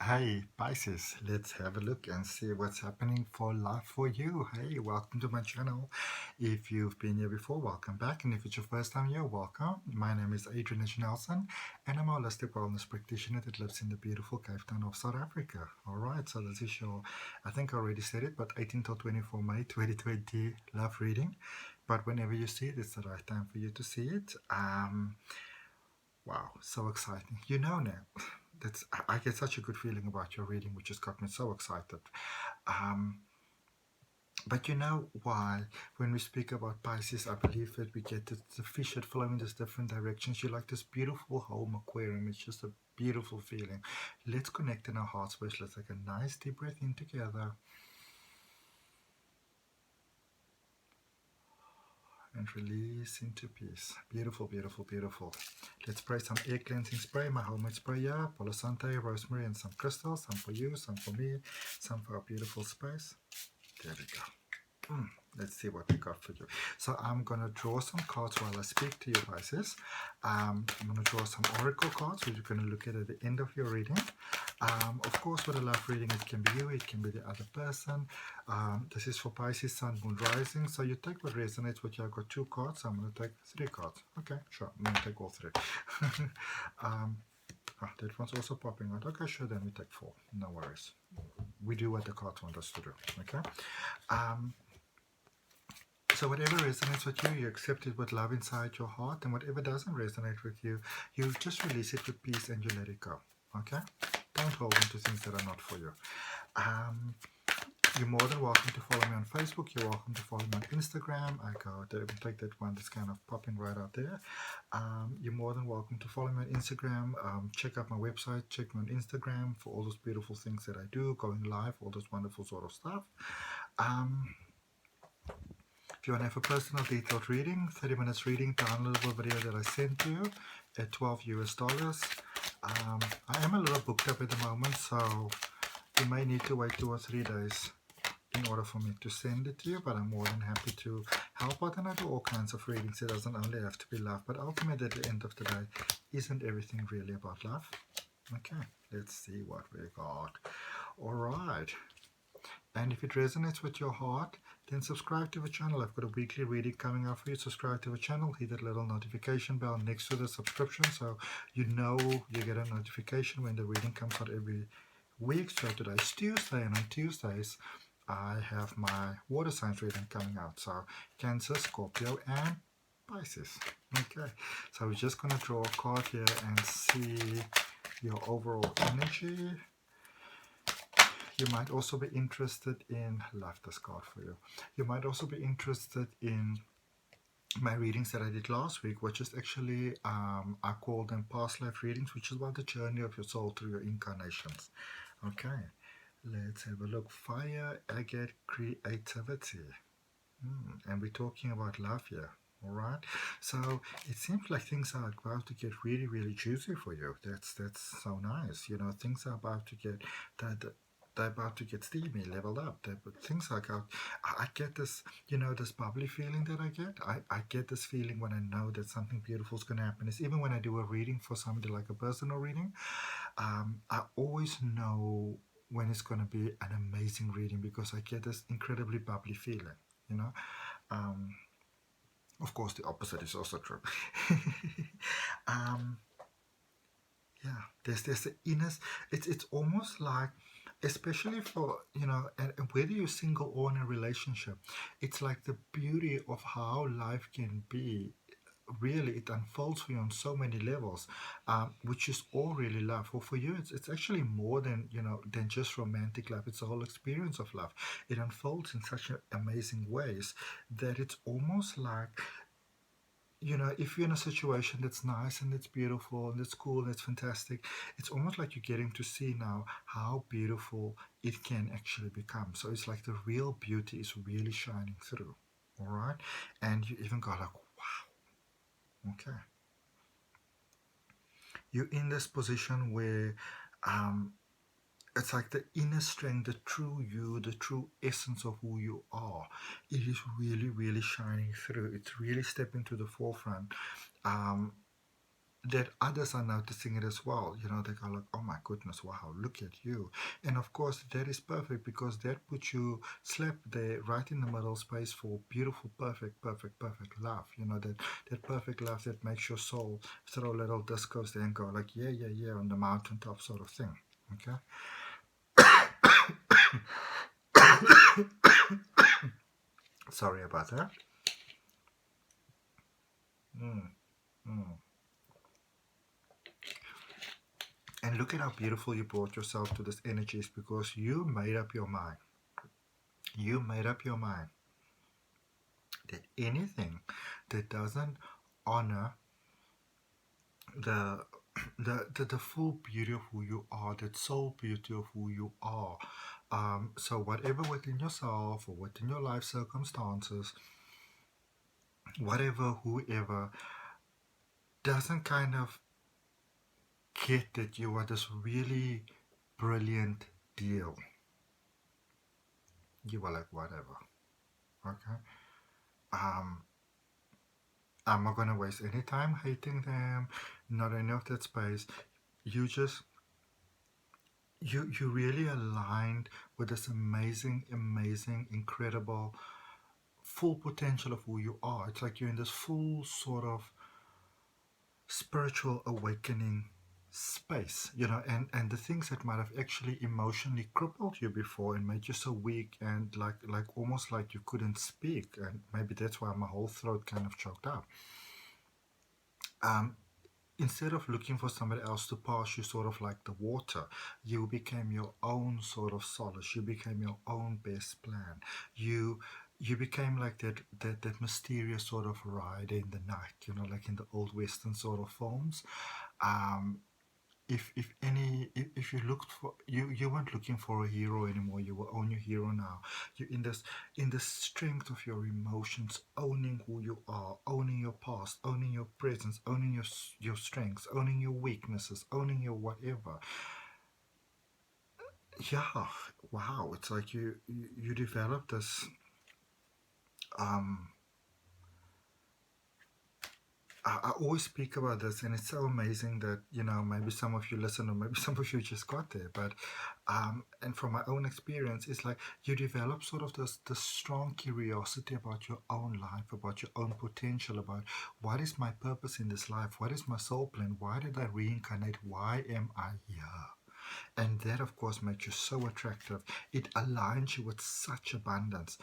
Hey, Pisces, let's have a look and see what's happening for life for you. Hey, welcome to my channel. If you've been here before, welcome back. And if it's your first time here, welcome. My name is Adrian Nelson, and I'm a holistic wellness practitioner that lives in the beautiful Cape Town of South Africa. All right, so this is your, I think I already said it, but 18 till 24 May 2020 love reading. But whenever you see it, it's the right time for you to see it. Wow, so exciting. You know now, I get such a good feeling about your reading, which has got me so excited. Um, but you know why? When we speak about Pisces, I believe that we get the fish that flow in these different directions. You like this beautiful home aquarium. It's just a beautiful feeling. Let's connect in our heart space. Let's take a nice deep breath in together. And release into peace. Beautiful, beautiful, beautiful. Let's spray some air cleansing spray, my homemade sprayer, Palo Santo, rosemary, and some crystals. Some for you, some for me, some for our beautiful space. There we go. Let's see what we got for you. So I'm going to draw some cards while I speak to you, Pisces. I'm going to draw some oracle cards, which you're going to look at the end of your reading. Of course, with a love reading, it can be you, it can be the other person. This is for Pisces, Sun, Moon, Rising. So you take what resonates with you. I've got 2 cards. I'm going to take 3 cards. Okay, sure. I'm going to take all 3. That one's also popping out. Okay, sure. Then we take 4. No worries. We do what the cards want us to do. Okay. So whatever resonates with you, you accept it with love inside your heart, and whatever doesn't resonate with you, you just release it with peace and you let it go. Okay? Don't hold on to things that are not for you. You're more than welcome to follow me on Facebook. You're welcome to follow me on Instagram. I go there, take that one that's kind of popping right out there. You're more than welcome to follow me on Instagram. Check out my website. Check me on Instagram for all those beautiful things that I do, going live, all those wonderful sort of stuff. If you want to have a personal detailed reading, 30 minutes reading, downloadable video that I sent to you at $12 US. I am a little booked up at the moment, so you may need to wait 2 or 3 days in order for me to send it to you, but I'm more than happy to help out, and I do all kinds of readings. It doesn't only have to be love, but ultimately at the end of the day, isn't everything really about love? Okay, let's see what we got. All right. And if it resonates with your heart, then subscribe to the channel. I've got a weekly reading coming up for you. Subscribe to the channel, hit that little notification bell next to the subscription so you know you get a notification when the reading comes out every week. So today's Tuesday, and on Tuesdays I have my water signs reading coming out. So Cancer, Scorpio, and Pisces. Okay, so we're just going to draw a card here and see your overall energy. You might also be interested in, love this card for you. You might also be interested in my readings that I did last week, which is actually, I call them past life readings, which is about the journey of your soul through your incarnations. Okay, let's have a look. Fire, agate, creativity. And we're talking about love here. All right, so it seems like things are about to get really, really juicy for you. That's so nice. You know, things are about to get they're about to get steamy, leveled up. Things like I get this, you know, this bubbly feeling that I get. I get this feeling when I know that something beautiful is going to happen. It's even when I do a reading for somebody, like a personal reading, I always know when it's going to be an amazing reading because I get this incredibly bubbly feeling, you know. Of course, the opposite is also true. Yeah, there's the inner. It's almost like, especially for, you know, and whether you're single or in a relationship, it's like the beauty of how life can be. Really, it unfolds for you on so many levels, which is all really love. Well, for you, it's actually more than, you know, than just romantic love. It's a whole experience of love. It unfolds in such amazing ways that it's almost like, you know, if you're in a situation that's nice and it's beautiful and it's cool and it's fantastic, it's almost like you're getting to see now how beautiful it can actually become. So it's like the real beauty is really shining through. All right, and you even go like, wow, okay. You're in this position where it's like the inner strength, the true you, the true essence of who you are. It is really, really shining through. It's really stepping to the forefront. that others are noticing it as well. You know, they go like, oh my goodness, wow, look at you. And of course, that is perfect because that puts you slap there right in the middle space for beautiful, perfect love. You know, that perfect love that makes your soul throw little discos there and go like, yeah, yeah, yeah, on the mountaintop sort of thing. Okay. Sorry about that. Mm, mm. And look at how beautiful you brought yourself to this energy is because you made up your mind. You made up your mind that anything that doesn't honor the the full beauty of who you are, that soul beauty of who you are. So whatever within yourself or within your life circumstances, whatever, whoever doesn't kind of get that you are this really brilliant deal, you are like whatever. Okay. Um, I'm not gonna waste any time hating them, not any of that space. You just you really aligned with this amazing, incredible, full potential of who you are. It's like you're in this full sort of spiritual awakening space, you know, and the things that might have actually emotionally crippled you before and made you so weak and like almost like you couldn't speak, and maybe that's why my whole throat kind of choked up. Um, Instead of looking for somebody else to pass you sort of like the water, you became your own sort of solace. You became your own best plan. You became like that mysterious sort of rider in the night, you know, like in the old Western sort of films. Um, if you looked for, you weren't looking for a hero anymore, you were on your hero now. You in the strength of your emotions, owning who you are, owning your past, owning your presence, owning your strengths, owning your weaknesses, owning your whatever. Yeah, wow, it's like you develop this um I always speak about this, and it's so amazing that, you know, maybe some of you listen, or maybe some of you just got there. But and from my own experience, it's like you develop sort of this strong curiosity about your own life, about your own potential, about what is my purpose in this life, what is my soul plan, why did I reincarnate, why am I here? And that, of course, makes you so attractive. It aligns you with such abundance,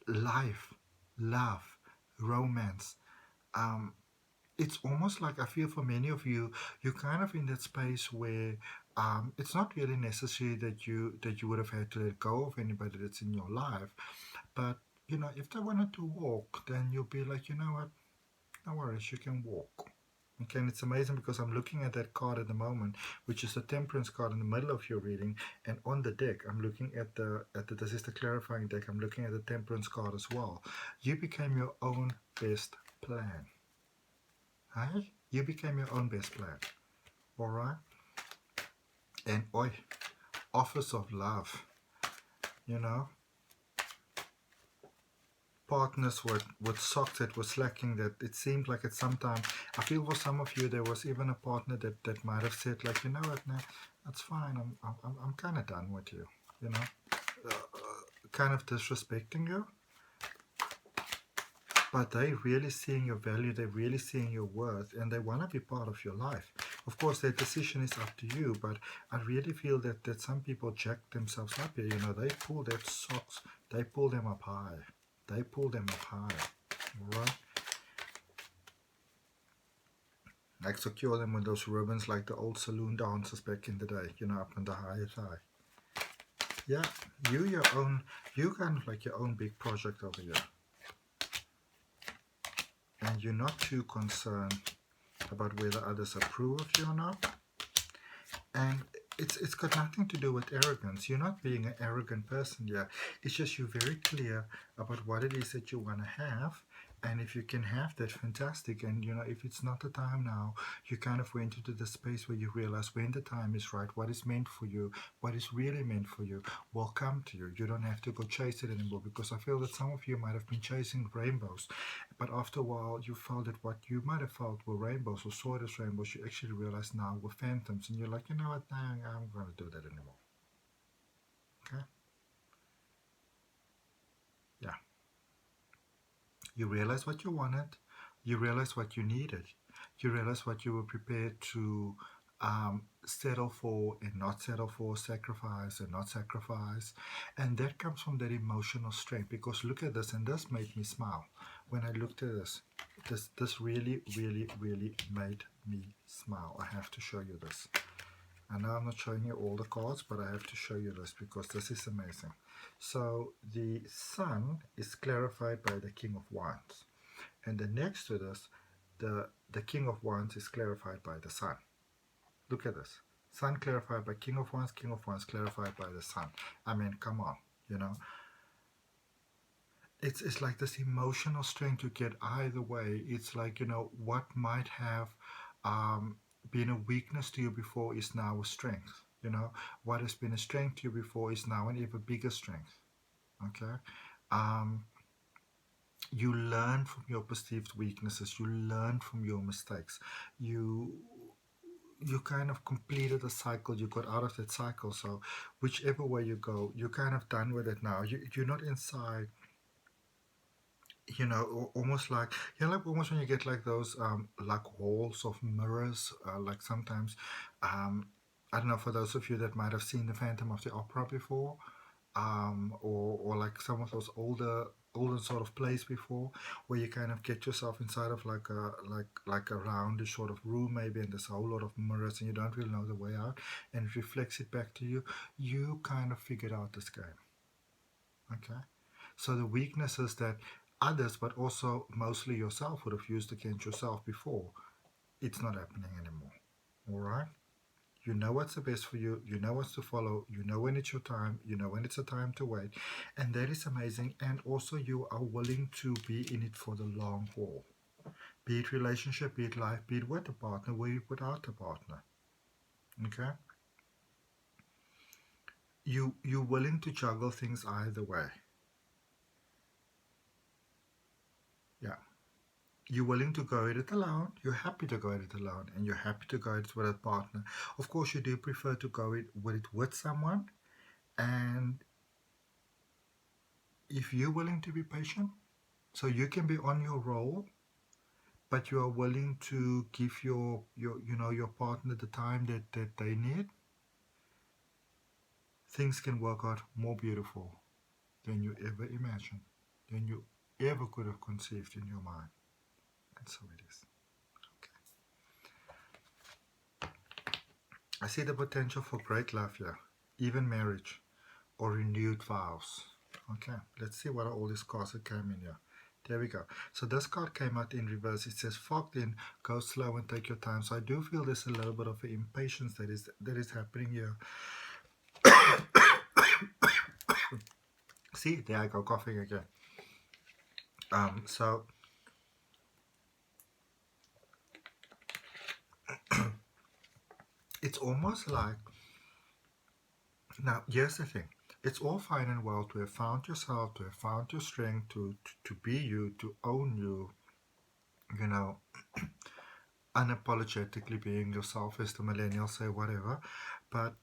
life, love, romance. Um, it's almost like I feel for many of you, you're kind of in that space where it's not really necessary that you would have had to let go of anybody that's in your life, but you know, if they wanted to walk, then you'll be like, you know what, no worries, you can walk. Okay, and it's amazing because I'm looking at that card at the moment, which is the Temperance card in the middle of your reading, and on the deck, I'm looking at the this is the clarifying deck. I'm looking at the Temperance card as well. You became your own best plan. Hey, you became your own best plan. All right, and oi, office of love. You know, partners with socks that were slacking. That it seemed like at some time, I feel for some of you there was even a partner that might have said like, you know what, now that's fine. I'm kind of done with you. You know, kind of disrespecting you. But they really seeing your value, they're really seeing your worth, and they want to be part of your life. Of course, their decision is up to you, but I really feel that some people jack themselves up here. You know, they pull their socks, they pull them up high. They pull them up high, all right? Like secure them with those ribbons like the old saloon dancers back in the day, you know, up in the high thigh. Yeah, your own, you kind of like your own big project over here. And you're not too concerned about whether others approve of you or not. And it's got nothing to do with arrogance. You're not being an arrogant person here. It's just you're very clear about what it is that you want to have, And if you can have that, fantastic. And if it's not the time now, you kind of went into the space where you realize when the time is right, what is meant for you, what is really meant for you, will come to you. You don't have to go chase it anymore, because I feel that some of you might have been chasing rainbows, but after a while you felt that what you might have felt were rainbows or saw it as rainbows, you actually realize now were phantoms, and you're like, you know what, nah, I'm going to do that anymore. Okay? Yeah. You realize what you wanted, you realize what you needed, you realize what you were prepared to settle for and not settle for, sacrifice and not sacrifice. And that comes from that emotional strength. Because look at this, and this made me smile. When I looked at this, this really, really, really made me smile. I have to show you this. I know I'm not showing you all the cards, but I have to show you this because this is amazing. So the Sun is clarified by the King of Wands. And then next to this, the King of Wands is clarified by the Sun. Look at this. Sun clarified by King of Wands clarified by the Sun. I mean, come on, It's like this emotional strength you get either way. It's like, what might have been a weakness to you before is now a strength. What has been a strength to you before is now an even bigger strength. Okay? You learn from your perceived weaknesses. You learn from your mistakes. You kind of completed a cycle. You got out of that cycle. So whichever way you go, you're kind of done with it now. You're not inside, almost like, almost when you get like those like walls of mirrors, like sometimes, I don't know, for those of you that might have seen the Phantom of the Opera before, or like some of those older sort of plays before, where you kind of get yourself inside of like a roundish sort of room maybe, and there's a whole lot of mirrors and you don't really know the way out, and it reflects it back to you. You kind of figured out this game. Okay? So the weaknesses that others, but also mostly yourself, would have used against yourself before, it's not happening anymore. All right? You know what's the best for you. You know what's to follow. You know when it's your time. You know when it's a time to wait. And that is amazing. And also you are willing to be in it for the long haul. Be it relationship, be it life, be it with a partner, be it without a partner. Okay? You're willing to juggle things either way. Yeah. You're willing to go at it alone, you're happy to go at it alone, and you're happy to go at it with a partner. Of course, you do prefer to go with it with someone, and if you're willing to be patient, so you can be on your roll, but you are willing to give your partner the time that they need, things can work out more beautiful than you ever imagined, than you ever could have conceived in your mind. And so it is. I see the potential for great love here, even marriage or renewed vows. Okay, let's see what are all these cards that came in here. There we go. So this card came out in reverse. It says, fogged in, go slow and take your time. So I do feel there's a little bit of impatience that is happening here. See, there I go, coughing again. So it's almost like, now here's the thing. It's all fine and well to have found yourself, to have found your strength, to be you, to own you, unapologetically being yourself, as the millennials say, whatever. But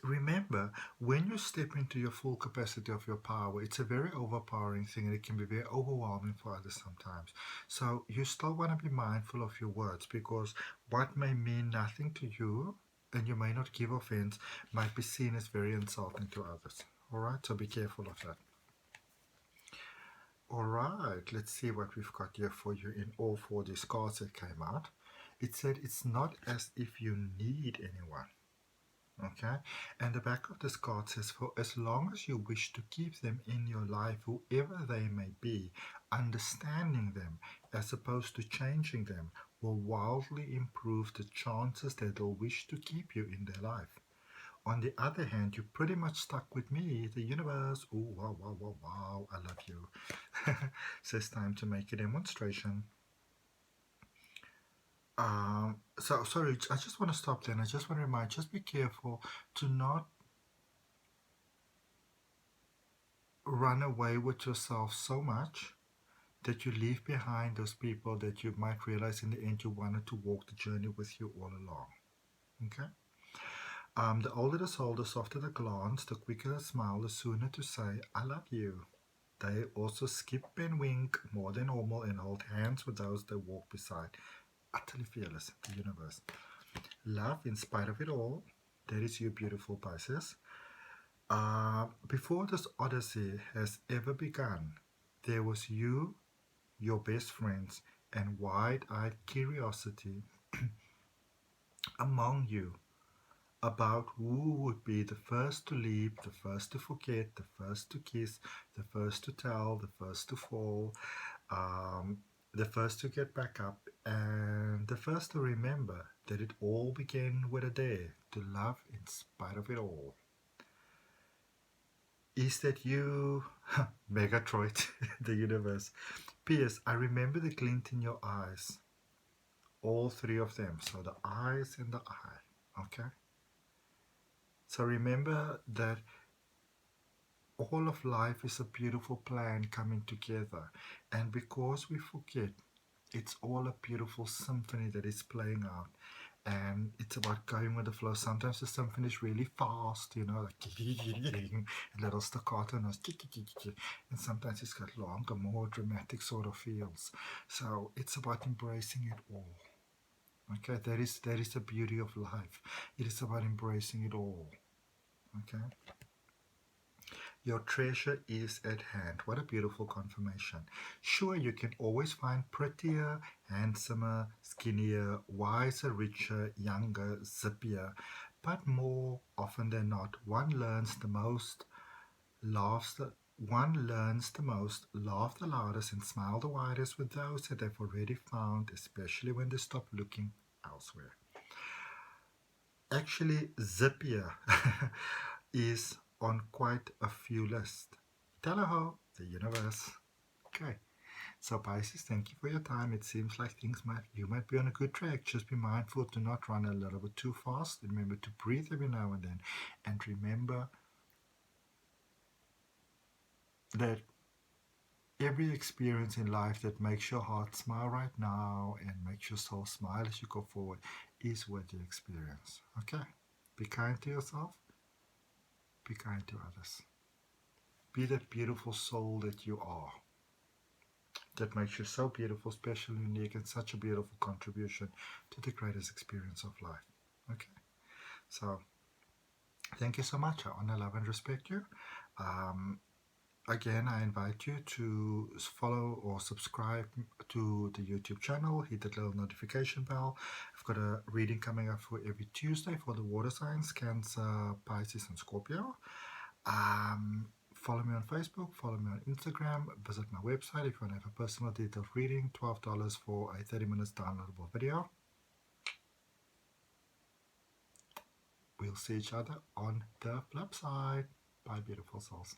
remember, when you step into your full capacity of your power, it's a very overpowering thing, and it can be very overwhelming for others sometimes. So you still want to be mindful of your words, because what may mean nothing to you, and you may not give offense, might be seen as very insulting to others. Alright, so be careful of that. Alright, let's see what we've got here for you in all four of these cards that came out. It said it's not as if you need anyone. Okay, and the back of this card says, for as long as you wish to keep them in your life, whoever they may be, understanding them as opposed to changing them will wildly improve the chances that they'll wish to keep you in their life. On the other hand, you're pretty much stuck with me, the universe. Oh, wow, wow, wow, wow, I love you. So it's time to make a demonstration. So sorry, I just want to stop there and I just want to remind, just be careful to not run away with yourself so much that you leave behind those people that you might realize in the end you wanted to walk the journey with you all along. Okay? The older the soul, the softer the glance, the quicker the smile, the sooner to say, I love you. They also skip and wink more than normal and hold hands with those they walk beside. Utterly fearless, the universe. Love in spite of it all. That is you, beautiful Pisces. Before this odyssey has ever begun, there was you, your best friends, and wide-eyed curiosity among you about who would be the first to leap, the first to forget, the first to kiss, the first to tell, the first to fall, um, the first to get back up, and the first to remember that it all began with a dare to love in spite of it all. Is that you? Megatroid, the universe. P.S. I remember the glint in your eyes. All three of them. So the eyes and the eye. Okay? So remember that all of life is a beautiful plan coming together. And because we forget, it's all a beautiful symphony that is playing out. And it's about going with the flow. Sometimes the symphony is really fast, you know, like a little staccato, and sometimes it's got longer, more dramatic sort of feels. So it's about embracing it all. Okay, that is the beauty of life. It is about embracing it all. Okay. Your treasure is at hand. What a beautiful confirmation. Sure, you can always find prettier, handsomer, skinnier, wiser, richer, younger, zippier, but more often than not, one learns the most, laughs the laugh the loudest, and smile the widest with those that they've already found, especially when they stop looking elsewhere. Actually, zippier is on quite a few lists. Teleho, the universe. Okay. So Pisces, thank you for your time. It seems like you might be on a good track. Just be mindful to not run a little bit too fast. Remember to breathe every now and then. And remember that every experience in life that makes your heart smile right now and makes your soul smile as you go forward is worth the experience. Okay? Be kind to yourself. Be kind to others. Be that beautiful soul that you are. That makes you so beautiful, special, unique, and such a beautiful contribution to the greatest experience of life. Okay? So, thank you so much. I honor, love, and respect you. Again, I invite you to follow or subscribe to the YouTube channel. Hit that little notification bell. I've got a reading coming up for every Tuesday for the water signs, Cancer, Pisces, and Scorpio. Follow me on Facebook, follow me on Instagram, visit my website if you want to have a personal detailed reading, $12 for a 30 minutes downloadable video. We'll see each other on the flip side. Bye, beautiful souls.